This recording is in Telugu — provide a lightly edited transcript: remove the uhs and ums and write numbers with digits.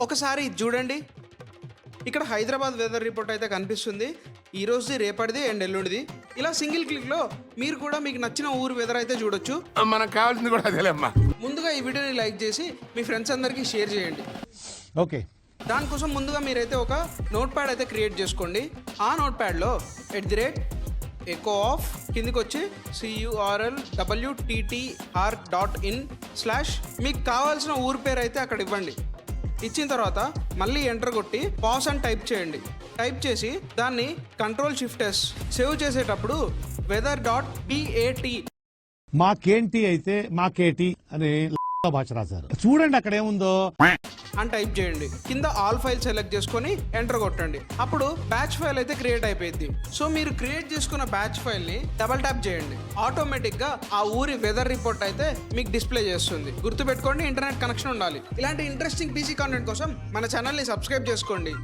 ఒకసారి ఇది చూడండి. ఇక్కడ హైదరాబాద్ వెదర్ రిపోర్ట్ అయితే కనిపిస్తుంది. ఈ రోజుది, రేపటిది అండ్ ఎల్లుండిది. ఇలా సింగిల్ క్లిక్లో మీరు కూడా మీకు నచ్చిన ఊరు వెదర్ అయితే చూడొచ్చు. మనకు కావాల్సింది కూడా అదేలేమ్మా. ముందుగా ఈ వీడియోని లైక్ చేసి మీ ఫ్రెండ్స్ అందరికీ షేర్ చేయండి. ఓకే, దానికోసం ముందుగా మీరైతే ఒక నోట్ ప్యాడ్ అయితే క్రియేట్ చేసుకోండి. ఆ నోట్ ప్యాడ్లో @echo of కిందికి వచ్చి CURLWTTR.in/ మీకు కావాల్సిన ఊరు పేరు అయితే అక్కడ ఇవ్వండి. ఇచ్చిన తర్వాత మళ్ళీ ఎంటర్ కొట్టి పాస్ అని టైప్ చేయండి. టైప్ చేసి దాన్ని Ctrl+Shift+S సేవ్ చేసేటప్పుడు weather.bat మాకేంటి అయితే మాకేటి అనే భాష రాశారు. చూడండి అక్కడ ఏముందో అని టైప్ చేయండి. కింద ఆల్ ఫైల్ సెలెక్ట్ చేసుకొని ఎంటర్ కొట్టండి. అప్పుడు బ్యాచ్ ఫైల్ అయితే క్రియేట్ అయిపోయింది. సో మీరు క్రియేట్ చేసుకున్న బ్యాచ్ ఫైల్ ని డబల్ ట్యాప్ చేయండి. ఆటోమేటిక్ గా ఆ ఊరి వెదర్ రిపోర్ట్ అయితే మీకు డిస్ప్లే చేస్తుంది. గుర్తుపెట్టుకోండి, ఇంటర్నెట్ కనెక్షన్ ఉండాలి. ఇలాంటి ఇంట్రెస్టింగ్ పీసీ కాంటెంట్ కోసం మన ఛానల్ ని సబ్స్క్రైబ్ చేసుకోండి.